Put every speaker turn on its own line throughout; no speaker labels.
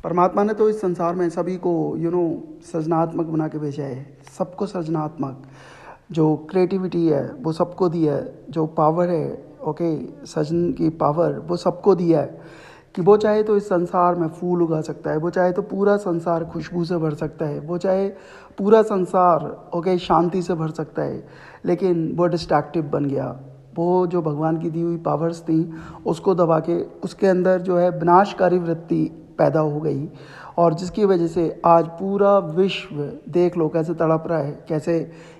परमात्मा ने तो इस संसार में सभी को सृजनात्मक बना के भेजा है। सबको सृजनात्मक जो क्रिएटिविटी है वो सबको दिया है। जो पावर है, ओके, सृजन की पावर वो सबको दिया है कि वो चाहे तो इस संसार में फूल उगा सकता है, वो चाहे तो पूरा संसार खुशबू से भर सकता है, वो चाहे पूरा संसार, ओके, शांति से भर सकता है। लेकिन वो डिस्ट्रैक्टिव बन गया। वो जो भगवान की दी हुई पावर्स थी उसको दबा के उसके अंदर जो है विनाशकारी वृत्ति पैदा हो गई, और जिसकी वजह से आज पूरा विश्व देख लो कैसे तड़प रहा है, कैसे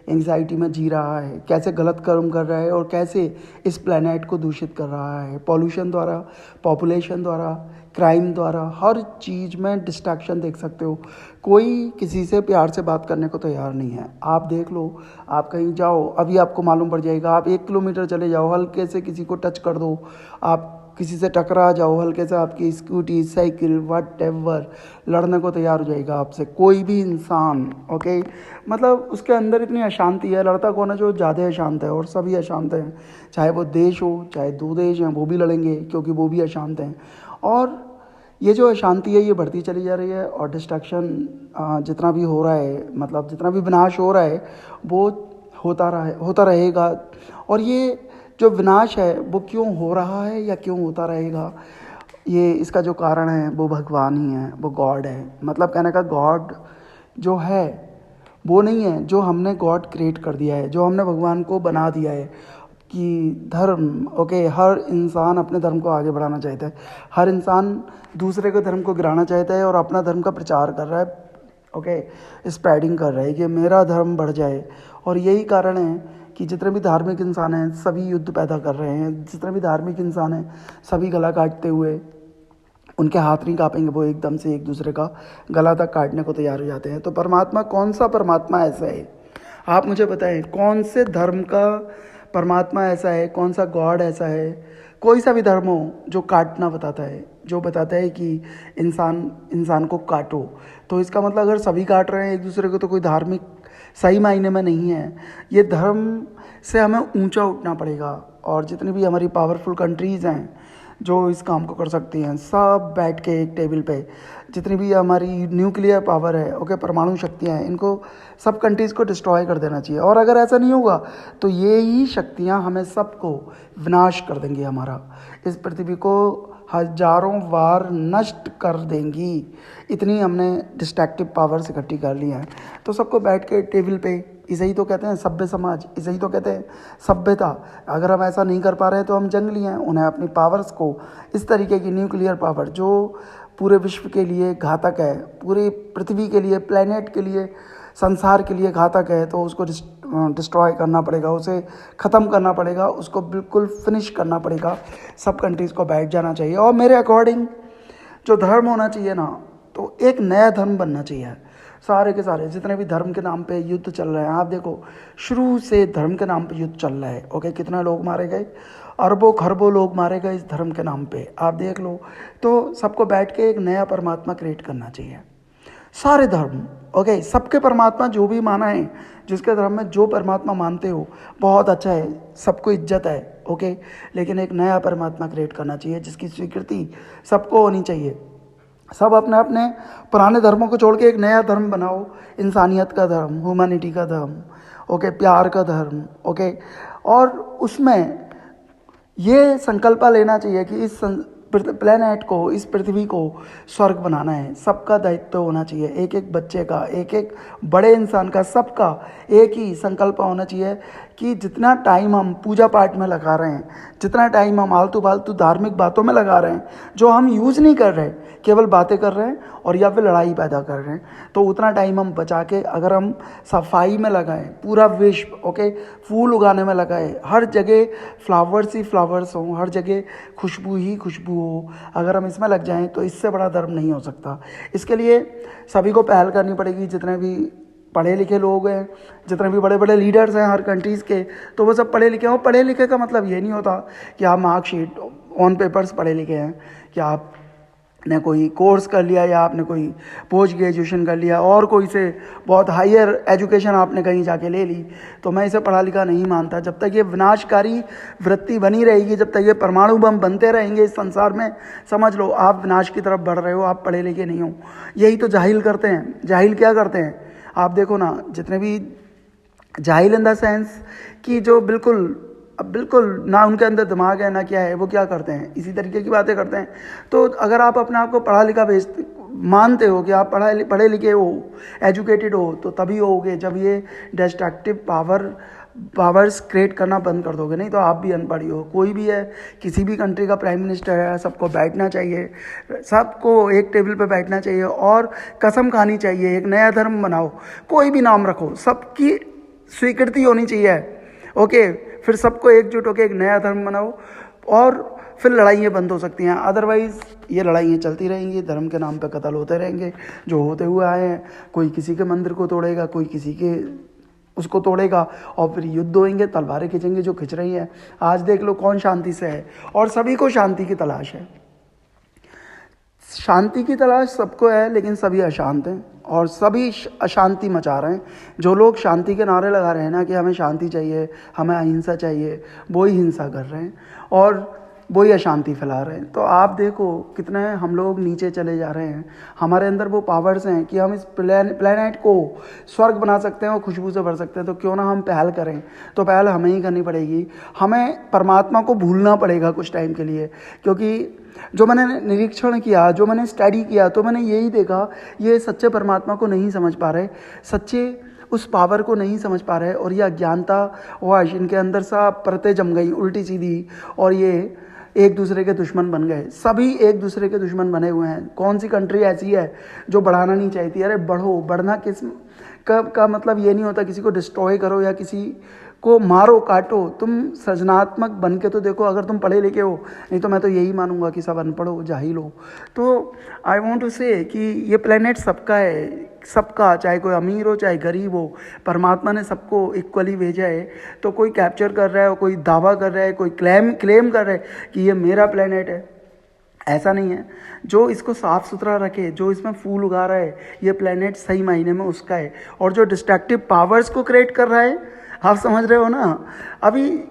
एंग्जाइटी में जी रहा है, कैसे गलत कर्म कर रहा है, और कैसे इस प्लेनेट को दूषित कर रहा है पॉल्यूशन द्वारा, पॉपुलेशन द्वारा, क्राइम द्वारा। हर चीज़ में डिस्ट्रैक्शन देख सकते हो। कोई किसी से प्यार से बात करने को तैयार नहीं है। आप देख लो, आप कहीं जाओ अभी आपको मालूम पड़ जाएगा। आप 1 किलोमीटर चले जाओ, हल्के से किसी को टच कर दो, आप किसी से टकरा जाओ हल्के से, आपकी स्कूटी, साइकिल, व्हाटएवर, लड़ने को तैयार हो जाएगा आपसे कोई भी इंसान। ओके, मतलब उसके अंदर इतनी अशांति है। लड़ता कौन है? जो ज़्यादा अशांत है, और सभी अशांत हैं। चाहे वो देश हो, चाहे दो देश हैं, वो भी लड़ेंगे क्योंकि वो भी अशांत हैं। और ये जो अशांति है ये बढ़ती चली जा रही है, और डिस्ट्रैक्शन जितना भी हो रहा है, मतलब जितना भी विनाश हो रहा है वो होता रहेगा। और ये जो विनाश है वो क्यों हो रहा है या क्यों होता रहेगा, ये इसका जो कारण है वो भगवान ही है, वो गॉड है। मतलब कहने का गॉड जो है वो नहीं है जो हमने गॉड क्रिएट कर दिया है, जो हमने भगवान को बना दिया है कि धर्म, ओके, हर इंसान अपने धर्म को आगे बढ़ाना चाहता है। हर इंसान दूसरे के धर्म को गिराना चाहता है और अपना धर्म का प्रचार कर रहा है, ओके, स्प्रेडिंग कर रहा है कि मेरा धर्म बढ़ जाए। और यही कारण है कि जितने भी धार्मिक इंसान हैं सभी युद्ध पैदा कर रहे हैं। जितने भी धार्मिक इंसान हैं सभी गला काटते हुए, उनके हाथ नहीं कांपेंगे, वो एकदम से एक दूसरे का गला तक काटने को तैयार हो जाते हैं। तो परमात्मा, कौन सा परमात्मा ऐसा है? आप मुझे बताएं, कौन से धर्म का परमात्मा ऐसा है, कौन सा गॉड ऐसा है? कोई सा भी धर्म हो जो काटना बताता है, जो बताता है कि इंसान को काटो, तो इसका मतलब अगर सभी काट रहे हैं एक दूसरे को तो कोई धार्मिक सही मायने में नहीं है। ये धर्म से हमें ऊंचा उठना पड़ेगा। और जितनी भी हमारी पावरफुल कंट्रीज़ हैं जो इस काम को कर सकती हैं, सब बैठ के एक टेबल पे, जितनी भी हमारी न्यूक्लियर पावर है, ओके, परमाणु शक्तियाँ हैं, इनको सब कंट्रीज़ को डिस्ट्रॉय कर देना चाहिए। और अगर ऐसा नहीं होगा तो ये ही शक्तियाँ हमें सबको विनाश कर देंगी, हमारा इस पृथ्वी को हजारों बार नष्ट कर देंगी। इतनी हमने डिस्ट्रक्टिव पावर्स इकट्ठी कर ली हैं। तो सबको बैठ के टेबल पे, इसे ही तो कहते हैं सभ्य समाज, इसे ही तो कहते हैं सभ्यता। अगर हम ऐसा नहीं कर पा रहे हैं तो हम जंगली हैं। उन्हें अपनी पावर्स को, इस तरीके की न्यूक्लियर पावर जो पूरे विश्व के लिए घातक है, पूरी पृथ्वी के लिए, प्लेनेट के लिए, संसार के लिए घातक है, तो उसको डिस्ट्रॉय करना पड़ेगा, उसे ख़त्म करना पड़ेगा, उसको बिल्कुल फिनिश करना पड़ेगा। सब कंट्रीज़ को बैठ जाना चाहिए। और मेरे अकॉर्डिंग जो धर्म होना चाहिए ना, तो एक नया धर्म बनना चाहिए। सारे के सारे जितने भी धर्म के नाम पे युद्ध चल रहे हैं, आप देखो शुरू से धर्म के नाम पे युद्ध चल रहा है, ओके, कितने लोग मारे गए, अरबों खरबों लोग मारे गए इस धर्म के नाम पे, आप देख लो। तो सबको बैठ के एक नया परमात्मा क्रिएट करना चाहिए। सारे धर्म, ओके, सबके परमात्मा जो भी माना है, जिसके धर्म में जो परमात्मा मानते हो बहुत अच्छा है, सबको इज्जत है, ओके, लेकिन एक नया परमात्मा क्रिएट करना चाहिए जिसकी स्वीकृति सबको होनी चाहिए। सब अपने अपने पुराने धर्मों को छोड़ के एक नया धर्म बनाओ, इंसानियत का धर्म, ह्यूमैनिटी का धर्म, ओके, प्यार का धर्म, ओके। और उसमें ये संकल्प लेना चाहिए कि इस प्लेनेट को, इस पृथ्वी को स्वर्ग बनाना है। सबका दायित्व होना चाहिए, एक एक बच्चे का, एक एक बड़े इंसान का, सबका एक ही संकल्प होना चाहिए कि जितना टाइम हम पूजा पाठ में लगा रहे हैं, जितना टाइम हम आलतू फालतू धार्मिक बातों में लगा रहे हैं, जो हम यूज़ नहीं कर रहे, केवल बातें कर रहे हैं और या फिर लड़ाई पैदा कर रहे हैं, तो उतना टाइम हम बचा के अगर हम सफाई में लगाएं, पूरा विश्व, ओके, फूल उगाने में लगाएं, हर जगह फ्लावर्स ही फ्लावर्स हों, हर जगह खुशबू ही खुशबू हो, अगर हम इसमें लग जाएं तो इससे बड़ा धर्म नहीं हो सकता। इसके लिए सभी को पहल करनी पड़ेगी। जितने भी पढ़े लिखे लोग हैं, जितने भी बड़े बड़े लीडर्स हैं हर कंट्रीज़ के, तो वो सब पढ़े लिखे हैं। और पढ़े लिखे का मतलब ये नहीं होता कि आप मार्कशीट ऑन पेपर्स पढ़े लिखे हैं, कि आप ने कोई कोर्स कर लिया या आपने कोई पोस्ट ग्रेजुएशन कर लिया और कोई से बहुत हायर एजुकेशन आपने कहीं जाके ले ली, तो मैं इसे पढ़ा लिखा नहीं मानता। जब तक ये विनाशकारी वृत्ति बनी रहेगी, जब तक ये परमाणु बम बनते रहेंगे इस संसार में, समझ लो आप विनाश की तरफ बढ़ रहे हो, आप पढ़े लिखे नहीं हो। यही तो जाहिल करते हैं। जाहिल क्या करते हैं, आप देखो ना, जितने भी जाहिल इन द सेंस कि जो बिल्कुल ना उनके अंदर दिमाग है ना क्या है, वो क्या करते हैं, इसी तरीके की बातें करते हैं। तो अगर आप अपने आप को पढ़ा लिखा मानते हो कि आप पढ़े लिखे हो, एजुकेटेड हो, तो तभी होगे जब ये डिस्ट्रक्टिव पावर्स क्रिएट करना बंद कर दोगे। नहीं तो आप भी अनपढ़ ही हो। कोई भी है, किसी भी कंट्री का प्राइम मिनिस्टर है, सबको बैठना चाहिए, सबको एक टेबल पे बैठना चाहिए और कसम खानी चाहिए, एक नया धर्म बनाओ, कोई भी नाम रखो, सबकी स्वीकृति होनी चाहिए। ओके, फिर सबको एकजुट होकर एक नया धर्म बनाओ और फिर लड़ाइयाँ बंद हो सकती हैं। अदरवाइज़ ये लड़ाइयाँ चलती रहेंगी, धर्म के नाम पे कत्ल होते रहेंगे जो होते हुए आए हैं। कोई किसी के मंदिर को तोड़ेगा, कोई किसी के उसको तोड़ेगा और फिर युद्ध होंगे, तलवारें खींचेंगे जो खिंच रही हैं। आज देख लो कौन शांति से है, और सभी को शांति की तलाश है। शांति की तलाश सबको है, लेकिन सभी अशांत हैं और सभी अशांति मचा रहे हैं। जो लोग शांति के नारे लगा रहे हैं ना कि हमें शांति चाहिए, हमें अहिंसा चाहिए, वो ही हिंसा कर रहे हैं और वो ही अशांति फैला रहे हैं। तो आप देखो कितने हम लोग नीचे चले जा रहे हैं। हमारे अंदर वो पावर्स हैं कि हम इस प्लेनेट को स्वर्ग बना सकते हैं और खुशबू से भर सकते हैं। तो क्यों ना हम पहल करें। तो पहल हमें ही करनी पड़ेगी। हमें परमात्मा को भूलना पड़ेगा कुछ टाइम के लिए, क्योंकि जो मैंने निरीक्षण किया, जो मैंने स्टडी किया, तो मैंने यही देखा, ये सच्चे परमात्मा को नहीं समझ पा रहे, सच्चे उस पावर को नहीं समझ पा रहे, और ये अज्ञानता वश इनके अंदर सा परतें जम गई उल्टी सीधी, और ये एक दूसरे के दुश्मन बन गए। सभी एक दूसरे के दुश्मन बने हुए हैं। कौन सी कंट्री ऐसी है जो बढ़ाना नहीं चाहती? अरे बढ़ो, बढ़ना किस का मतलब ये नहीं होता किसी को डिस्ट्रॉय करो या किसी को मारो काटो। तुम सृजनात्मक बन के तो देखो, अगर तुम पढ़े लिखे हो। नहीं तो मैं तो यही मानूंगा कि सब अनपढ़ हो, जाहिल हो। तो आई वांट टू से कि ये प्लेनेट सबका है, सबका, चाहे कोई अमीर हो चाहे गरीब हो, परमात्मा ने सबको इक्वली भेजा है। तो कोई कैप्चर कर रहा है, कोई दावा कर रहा है, कोई क्लेम कर रहा है कि ये मेरा प्लेनेट है, ऐसा नहीं है। जो इसको साफ सुथरा रखे, जो इसमें फूल उगा रहा है, ये प्लेनेट सही मायने में उसका है। और जो डिस्ट्रक्टिव पावर्स को क्रिएट कर रहा है, आप समझ रहे हो ना। अभी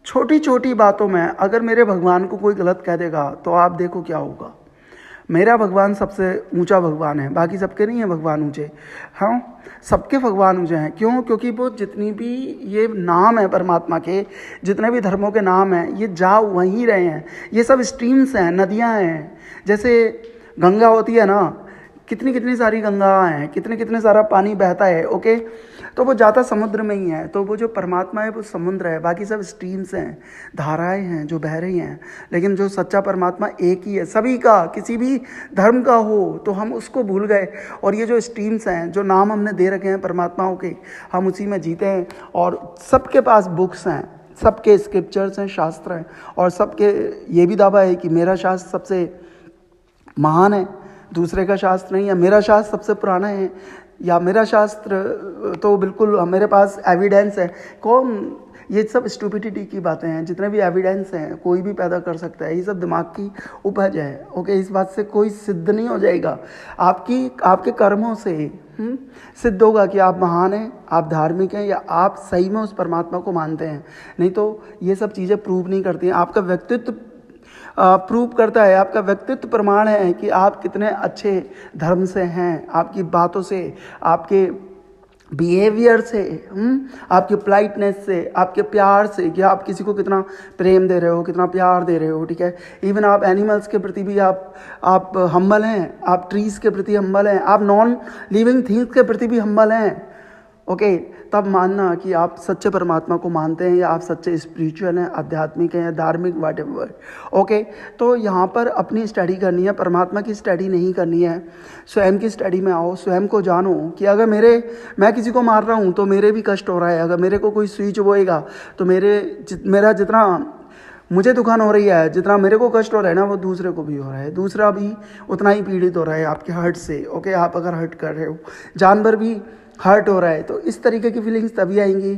छोटी छोटी बातों में अगर मेरे भगवान को कोई गलत कह देगा तो आप देखो क्या होगा। मेरा भगवान सबसे ऊंचा भगवान है, बाकी सबके नहीं है भगवान ऊंचे। हाँ, सबके भगवान ऊंचे हैं। क्यों? क्योंकि वो जितनी भी ये नाम है परमात्मा के, जितने भी धर्मों के नाम हैं, ये जा वहीं रहे हैं। ये सब स्ट्रीम्स हैं, नदियाँ हैं। जैसे गंगा होती है ना, कितनी कितनी सारी गंगा हैं, कितने सारा पानी बहता है। ओके, तो वो जाता समुद्र में ही है। तो वो जो परमात्मा है वो समुद्र है, बाकी सब स्ट्रीम्स हैं, धाराएं हैं जो बह रही हैं। लेकिन जो सच्चा परमात्मा एक ही है, सभी का, किसी भी धर्म का हो, तो हम उसको भूल गए। और ये जो स्ट्रीम्स हैं, जो नाम हमने दे रखे हैं परमात्माओं के, हम उसी में जीते हैं। और सबके पास बुक्स हैं, सबके स्क्रिप्चर्स हैं, शास्त्र हैं, और सबके ये भी दावा है कि मेरा शास्त्र सबसे महान है, दूसरे का शास्त्र नहीं है। मेरा शास्त्र सबसे पुराना है, या मेरा शास्त्र तो बिल्कुल मेरे पास एविडेंस है। कौन? ये सब स्टूपिडिटी की बातें हैं। जितने भी एविडेंस हैं कोई भी पैदा कर सकता है, ये सब दिमाग की उपज है। ओके, इस बात से कोई सिद्ध नहीं हो जाएगा। आपके कर्मों से सिद्ध होगा कि आप महान हैं, आप धार्मिक हैं, या आप सही में उस परमात्मा को मानते हैं। नहीं तो ये सब चीज़ें प्रूव नहीं करती हैं। आपका व्यक्तित्व प्रूव करता है, आपका व्यक्तित्व प्रमाण है कि आप कितने अच्छे धर्म से हैं। आपकी बातों से, आपके बिहेवियर से, आपकी पोलाइटनेस से, आपके प्यार से, कि आप किसी को कितना प्रेम दे रहे हो, कितना प्यार दे रहे हो। ठीक है, इवन आप एनिमल्स के प्रति भी आप हम्बल हैं, आप ट्रीज के प्रति हम्बल हैं, आप नॉन लिविंग थिंग्स के प्रति भी हम्बल हैं। ओके, तब मानना कि आप सच्चे परमात्मा को मानते हैं, या आप सच्चे स्पिरिचुअल हैं, आध्यात्मिक हैं, धार्मिक, व्हाटएवर। ओके, तो यहाँ पर अपनी स्टडी करनी है, परमात्मा की स्टडी नहीं करनी है। स्वयं की स्टडी में आओ, स्वयं को जानो कि अगर मैं किसी को मार रहा हूँ तो मेरे भी कष्ट हो रहा है। अगर मेरे को कोई सुई चुभोएगा तो मेरा जितना मुझे दुकान हो रही है, जितना मेरे को कष्ट हो रहा है ना, वो दूसरे को भी हो रहा है। दूसरा भी उतना ही पीड़ित हो रहा है आपके हर्ट से। ओके, आप अगर हर्ट कर रहे हो, जानवर भी हर्ट हो रहा है। तो इस तरीके की फीलिंग्स तभी आएंगी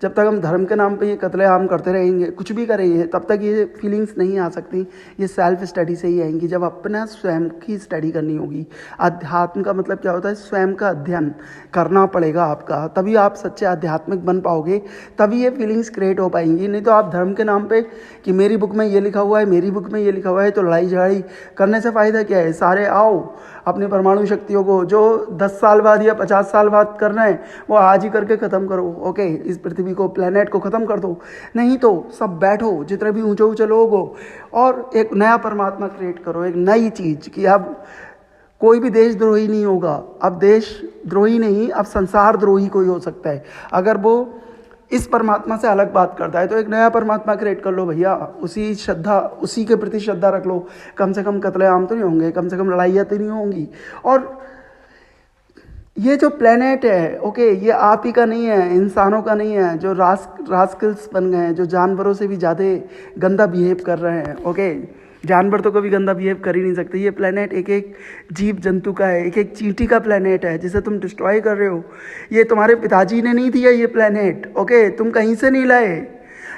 जब तक हम धर्म के नाम पे ये कत्लेआम करते रहेंगे, कुछ भी करेंगे, तब तक ये फीलिंग्स नहीं आ सकती। ये सेल्फ स्टडी से ही आएंगी, जब अपना स्वयं की स्टडी करनी होगी। अध्यात्म का मतलब क्या होता है? स्वयं का अध्ययन करना पड़ेगा आपका, तभी आप सच्चे आध्यात्मिक बन पाओगे, तभी ये फीलिंग्स क्रिएट हो पाएंगी। नहीं तो आप धर्म के नाम पे कि मेरी बुक में ये लिखा हुआ है, मेरी बुक में ये लिखा हुआ है, तो लड़ाई झगड़ी करने से फ़ायदा क्या है? सारे आओ अपनी परमाणु शक्तियों को जो 10 साल बाद या 50 साल बाद करना है वो आज ही करके ख़त्म करो। ओके, इस पृथ्वी को, प्लेनेट को ख़त्म कर दो। नहीं तो सब बैठो, जितने भी ऊंचे ऊंचे लोग हो, और एक नया परमात्मा क्रिएट करो, एक नई चीज़ कि अब कोई भी देशद्रोही नहीं होगा। अब देशद्रोही नहीं, अब संसार द्रोही कोई हो सकता है अगर वो इस परमात्मा से अलग बात करता है। तो एक नया परमात्मा क्रिएट कर लो भैया, उसी श्रद्धा, उसी के प्रति श्रद्धा रख लो। कम से कम कत्लेआम तो नहीं होंगे, कम से कम लड़ाइयाँ तो नहीं होंगी। और ये जो प्लेनेट है, ओके, ये आप ही का नहीं है, इंसानों का नहीं है जो रास्कल्स बन गए हैं, जो जानवरों से भी ज़्यादा गंदा बिहेव कर रहे हैं। ओके, जानवर तो कभी गंदा बिहेव कर ही नहीं सकते। ये प्लेनेट एक एक जीव जंतु का है, एक एक चींटी का प्लेनेट है जिसे तुम डिस्ट्रॉय कर रहे हो। ये तुम्हारे पिताजी ने नहीं दिया ये प्लेनेट, ओके, तुम कहीं से नहीं लाए,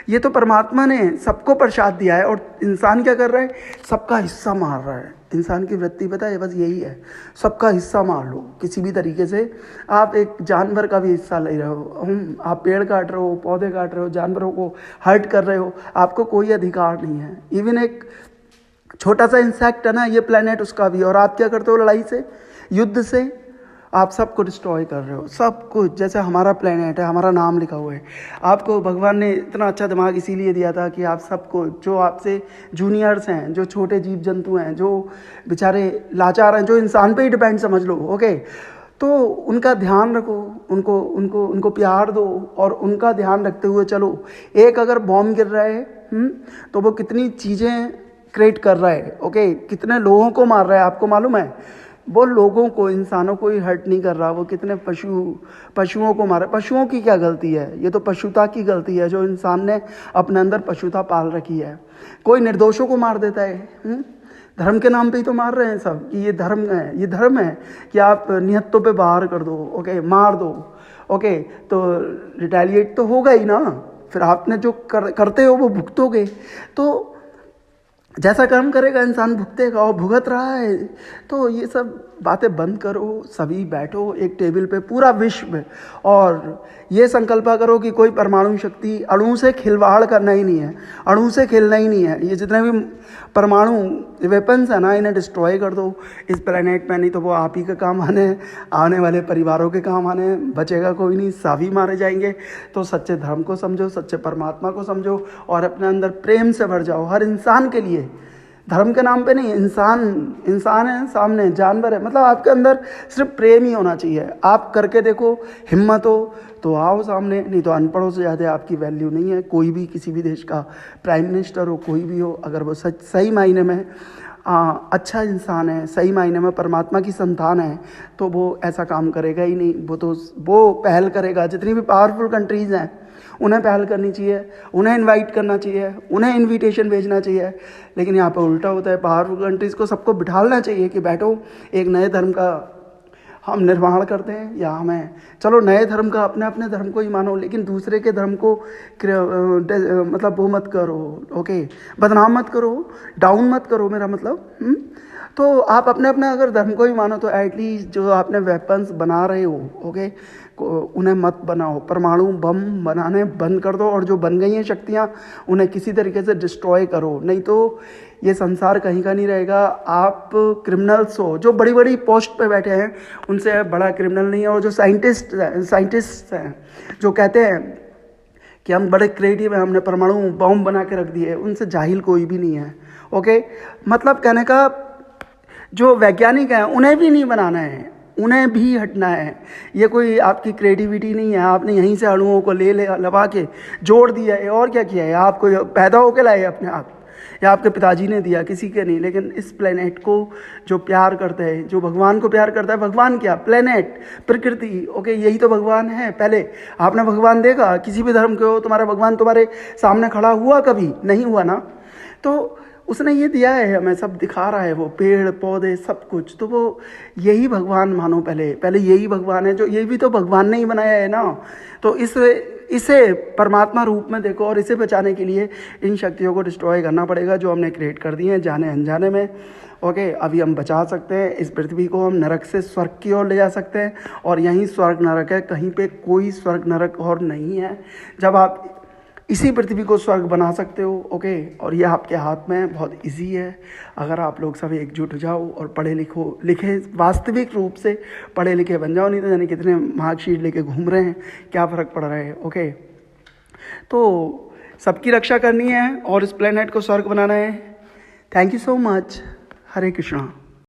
ये तो परमात्मा ने सबको प्रसाद दिया है। और इंसान क्या कर रहा है? सबका हिस्सा मार रहा है। इंसान की वृत्ति पता है, बस यही है, सबका हिस्सा मार लो किसी भी तरीके से। आप एक जानवर का भी हिस्सा ले रहे हो, आप पेड़ काट रहे हो, पौधे काट रहे हो, जानवरों को हर्ट कर रहे हो, आपको कोई अधिकार नहीं है। इवन एक छोटा सा इंसेक्ट है ना, ये प्लेनेट उसका भी। और आप क्या करते हो? लड़ाई से, युद्ध से आप सबको डिस्ट्रॉय कर रहे हो, सब कुछ। जैसे हमारा प्लेनेट है, हमारा नाम लिखा हुआ है। आपको भगवान ने इतना अच्छा दिमाग इसीलिए दिया था कि आप सबको, जो आपसे जूनियर्स हैं, जो छोटे जीव जंतु हैं, जो बेचारे लाचार हैं, जो इंसान पे ही डिपेंड समझ लो, ओके, तो उनका ध्यान रखो, उनको उनको उनको प्यार दो, और उनका ध्यान रखते हुए चलो। एक अगर बॉम्ब गिर रहा है तो वो कितनी चीज़ें क्रिएट कर रहा है, ओके, कितने लोगों को मार रहा है, आपको मालूम है? वो लोगों को, इंसानों को ही हर्ट नहीं कर रहा, वो कितने पशुओं को मारा। पशुओं की क्या गलती है? ये तो पशुता की गलती है, जो इंसान ने अपने अंदर पशुता पाल रखी है। कोई निर्दोषों को मार देता है, धर्म के नाम पे ही तो मार रहे हैं सब कि ये धर्म है, ये धर्म है कि आप निहत्तों पे बाहर कर दो, ओके, मार दो, ओके, तो रिटेलिएट तो होगा ही ना। फिर आपने जो करते हो वो भुगतोगे। तो जैसा कर्म करेगा इंसान भुगतेगा, और भुगत रहा है। तो ये सब बातें बंद करो, सभी बैठो एक टेबल पे, पूरा विश्व, और ये संकल्प करो कि कोई परमाणु शक्ति, अणु से खिलवाड़ करना ही नहीं है, अणु से खेलना ही नहीं है। ये जितने भी परमाणु वेपन्स है ना, इन्हें डिस्ट्रॉय कर दो इस प्लेनेट में। नहीं तो वो आप ही के काम आने, आने वाले परिवारों के काम आने, बचेगा कोई नहीं, सभी मारे जाएंगे। तो सच्चे धर्म को समझो, सच्चे परमात्मा को समझो, और अपने अंदर प्रेम से भर जाओ हर इंसान के लिए। धर्म के नाम पे नहीं, इंसान है सामने, जानवर है, मतलब आपके अंदर सिर्फ प्रेम ही होना चाहिए। आप करके देखो, हिम्मत हो तो आओ सामने, नहीं तो अनपढ़ों से ज़्यादा आपकी वैल्यू नहीं है। कोई भी किसी भी देश का प्राइम मिनिस्टर हो, कोई भी हो, अगर वो सही मायने में अच्छा इंसान है, सही मायने में परमात्मा की संतान है, तो वो ऐसा काम करेगा ही नहीं। वो पहल करेगा। जितनी भी पावरफुल कंट्रीज़ हैं उन्हें पहल करनी चाहिए, उन्हें इनवाइट करना चाहिए, उन्हें इनविटेशन भेजना चाहिए। लेकिन यहाँ पर उल्टा होता है, पावरफुल कंट्रीज़ को सबको बिठालना चाहिए कि बैठो एक नए धर्म का हम निर्माण करते हैं, या हमें चलो नए धर्म का, अपने अपने धर्म को ही मानो, लेकिन दूसरे के धर्म को मतलब वो मत करो, ओके, बदनाम मत करो, डाउन मत करो, मेरा मतलब। तो आप अपने अपने अगर धर्म को ही मानो तो एटलीस्ट जो आपने वेपन्स बना रहे हो, ओके, उन्हें मत बनाओ। परमाणु बम बनाने बंद कर दो, और जो बन गई हैं शक्तियाँ उन्हें किसी तरीके से डिस्ट्रॉय करो। नहीं तो ये संसार कहीं का नहीं रहेगा। आप क्रिमिनल्स हो, जो बड़ी बड़ी पोस्ट पे बैठे हैं उनसे बड़ा क्रिमिनल नहीं है। और जो साइंटिस्ट हैं जो कहते हैं कि हम बड़े क्रिएटिव हैं, हमने परमाणु बम बना के रख दिए, उनसे जाहिल कोई भी नहीं है, ओके। मतलब कहने का, जो वैज्ञानिक हैं उन्हें भी नहीं बनाना है, उन्हें भी हटना है। ये कोई आपकी क्रिएटिविटी नहीं है, आपने यहीं से अणुओं को लगा के जोड़ दिया है। और क्या किया है? आप कोई पैदा होके लाए अपने आप, या आपके पिताजी ने दिया, किसी के नहीं। लेकिन इस प्लेनेट को जो प्यार करते हैं, जो भगवान को प्यार करता है, भगवान क्या, प्लेनेट, प्रकृति, ओके, यही तो भगवान है। पहले आपने भगवान देखा? किसी भी धर्म के हो, तुम्हारा भगवान तुम्हारे सामने खड़ा हुआ? कभी नहीं हुआ ना। तो उसने ये दिया है हमें, सब दिखा रहा है, वो पेड़ पौधे सब कुछ। तो वो यही भगवान मानो, पहले यही भगवान है, जो ये भी तो भगवान ने ही बनाया है ना। तो इसे परमात्मा रूप में देखो और इसे बचाने के लिए इन शक्तियों को डिस्ट्रॉय करना पड़ेगा जो हमने क्रिएट कर दी हैं जाने अनजाने में। ओके, अभी हम बचा सकते हैं इस पृथ्वी को, हम नरक से स्वर्ग की ओर ले जा सकते हैं और यहीं स्वर्ग नरक है, कहीं पे कोई स्वर्ग नरक और नहीं है। जब आप इसी पृथ्वी को स्वर्ग बना सकते हो, ओके, और ये आपके हाथ में है, बहुत इजी है। अगर आप लोग सब एकजुट हो जाओ और पढ़े लिखे वास्तविक रूप से पढ़े लिखे बन जाओ, नहीं तो यानी कितने मार्कशीट लेके घूम रहे हैं, क्या फ़र्क पड़ रहा है। ओके, तो सबकी रक्षा करनी है और इस प्लेनेट को स्वर्ग बनाना है। Thank you so much. Hare Krishna.